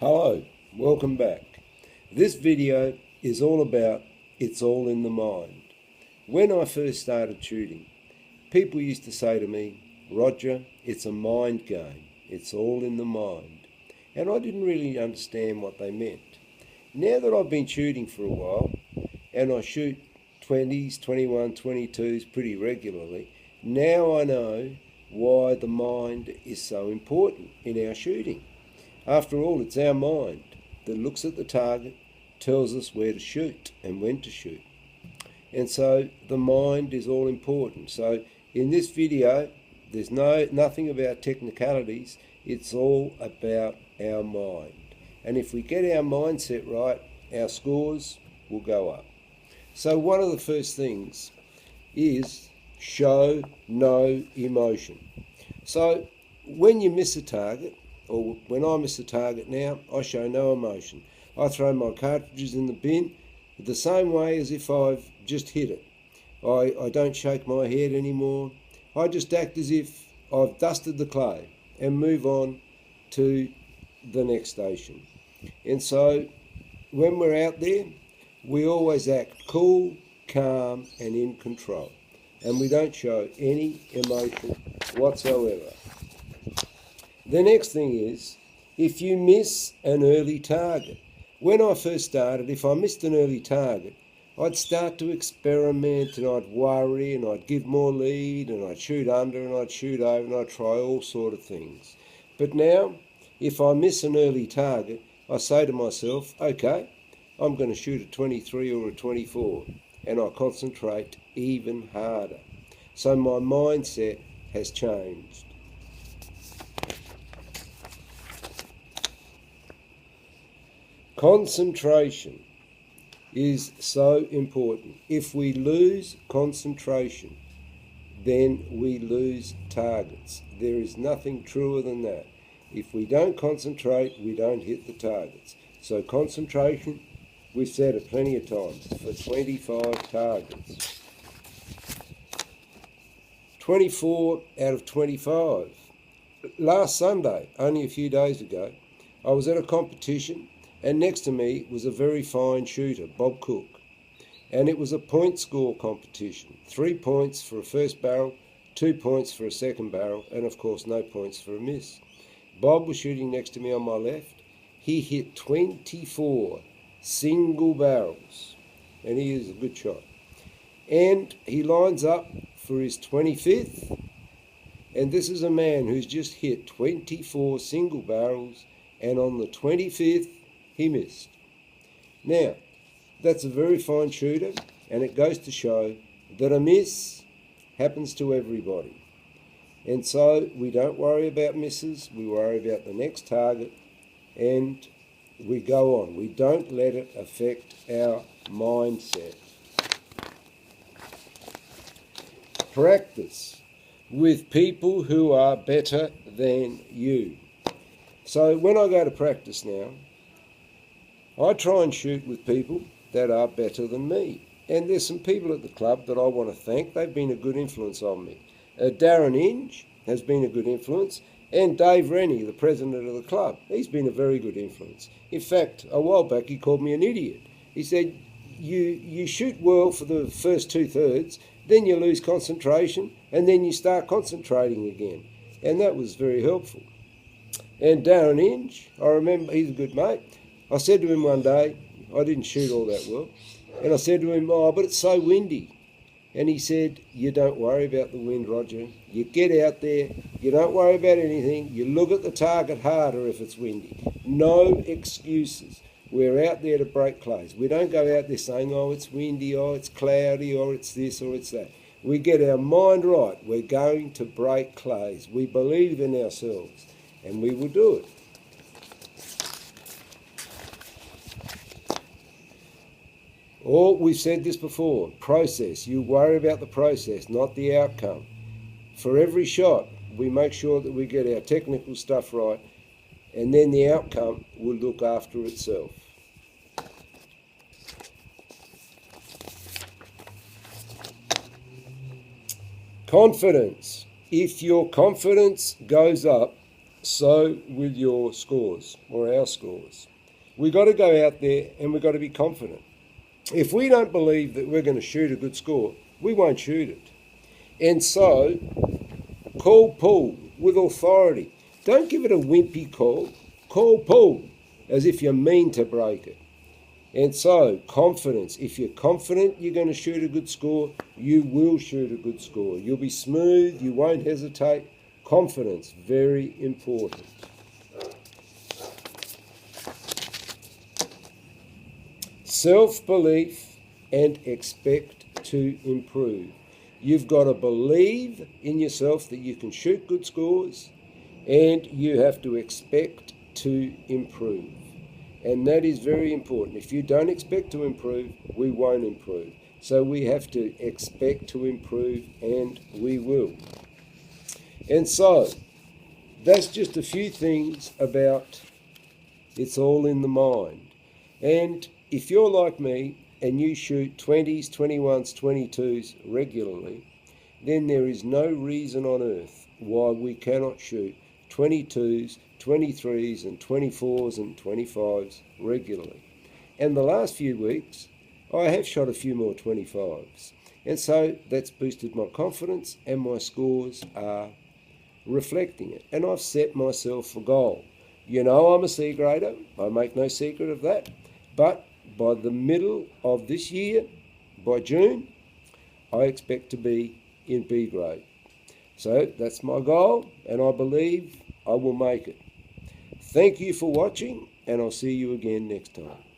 Hello, welcome back. This video is all about it's all in the mind. When I first started shooting, people used to say to me, Roger, it's a mind game. It's all in the mind. And I didn't really understand what they meant. Now that I've been shooting for a while, and I shoot 20s, 21, 22s pretty regularly, now I know why the mind is so important in our shooting. After all, it's our mind that looks at the target, tells us where to shoot and when to shoot. And so the mind is all important. So in this video, there's nothing about technicalities. It's all about our mind. And if we get our mindset right, our scores will go up. So one of the first things is show no emotion. So when you miss a target, or when I miss a target now, I show no emotion. I throw my cartridges in the bin the same way as if I've just hit it. I don't shake my head anymore. I just act as if I've dusted the clay and move on to the next station. And so when we're out there, we always act cool, calm and in control. And we don't show any emotion whatsoever. The next thing is, if you miss an early target. When I first started, if I missed an early target, I'd start to experiment and I'd worry and I'd give more lead and I'd shoot under and I'd shoot over and I'd try all sort of things. But now, if I miss an early target, I say to myself, okay, I'm going to shoot a 23 or a 24, and I concentrate even harder. So my mindset has changed. Concentration is so important. If we lose concentration, then we lose targets. There is nothing truer than that. If we don't concentrate, we don't hit the targets. So concentration, we've said it plenty of times, for 25 targets. 24 out of 25. Last Sunday, only a few days ago, I was at a competition, and next to me was a very fine shooter, Bob Cook. And it was a point score competition. 3 points for a first barrel, 2 points for a second barrel, and of course no points for a miss. Bob was shooting next to me on my left. He hit 24 single barrels, and he is a good shot. And he lines up for his 25th, and this is a man who's just hit 24 single barrels, and on the 25th, he missed. Now, that's a very fine shooter, and it goes to show that a miss happens to everybody. And so we don't worry about misses, we worry about the next target, and we go on. We don't let it affect our mindset. Practice with people who are better than you. So when I go to practice now, I try and shoot with people that are better than me. And there's some people at the club that I want to thank. They've been a good influence on me. Darren Inge has been a good influence. And Dave Rennie, the president of the club, he's been a very good influence. In fact, a while back he called me an idiot. He said, you shoot well for the first 2/3, then you lose concentration, and then you start concentrating again. And that was very helpful. And Darren Inge, I remember, he's a good mate. I said to him one day, I didn't shoot all that well, and I said to him, oh, but it's so windy. And he said, you don't worry about the wind, Roger. You get out there, you don't worry about anything, you look at the target harder if it's windy. No excuses. We're out there to break clays. We don't go out there saying, oh, it's windy, oh, it's cloudy, or it's this, or it's that. We get our mind right. We're going to break clays. We believe in ourselves, and we will do it. Or we've said this before, process. You worry about the process, not the outcome. For every shot, we make sure that we get our technical stuff right, and then the outcome will look after itself. Confidence. If your confidence goes up, so with your scores or our scores. We've got to go out there and we've got to be confident. If we don't believe that we're going to shoot a good score, we won't shoot it. And so, call pull with authority. Don't give it a wimpy call. Call pull as if you mean to break it. And so, confidence. If you're confident you're going to shoot a good score, you will shoot a good score. You'll be smooth, you won't hesitate. Confidence, very important. Self-belief and expect to improve. You've got to believe in yourself that you can shoot good scores, and you have to expect to improve. And that is very important. If you don't expect to improve, we won't improve. So we have to expect to improve, and we will. And so, that's just a few things about it's all in the mind. And if you're like me and you shoot 20s, 21s, 22s regularly, then there is no reason on earth why we cannot shoot 22s, 23s and 24s and 25s regularly. And the last few weeks, I have shot a few more 25s. And so that's boosted my confidence, and my scores are reflecting it. And I've set myself a goal. You know I'm a C grader. I make no secret of that. But by the middle of this year, by June, I expect to be in B grade. So that's my goal, and I believe I will make it. Thank you for watching, and I'll see you again next time.